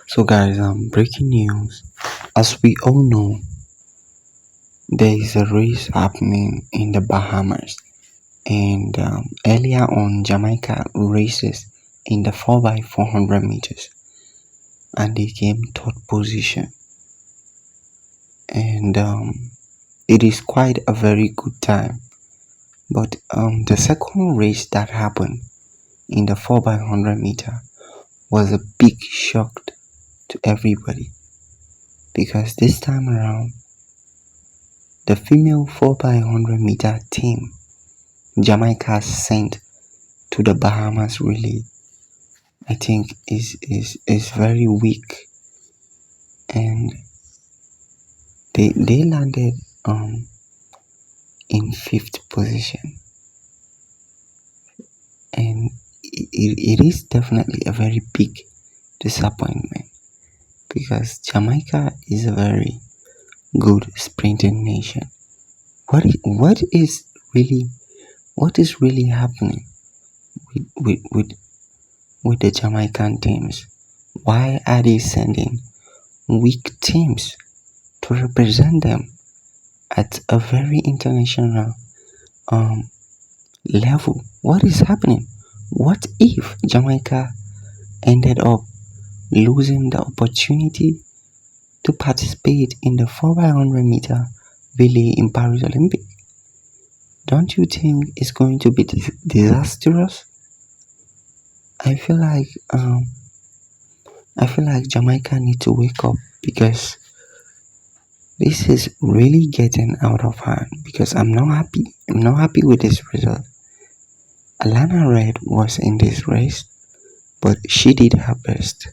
So, guys, breaking news. As we all know, there is a race happening in the Bahamas, and earlier on, Jamaica races in the 4x400 meters, and they came third position. And it is quite a very good time. But the second race that happened in the 4x100 meter was a big shock to everybody because this time around, the female 4x100 meter team Jamaica sent to the Bahamas really, I think is very weak, and they landed in fifth position, and it is definitely a very big disappointment because Jamaica is a very good sprinting nation. What is really happening with with the Jamaican teams? Why are they sending weak teams to represent them at a very international um, level? What is happening? What if Jamaica ended up losing the opportunity to participate in the 4x100 meter relay in Paris Olympic? Don't you think it's going to be disastrous? I feel like Jamaica need to wake up because this is really getting out of hand. Because I'm not happy. I'm not happy with this result. Alana Red was in this race, but she did her best.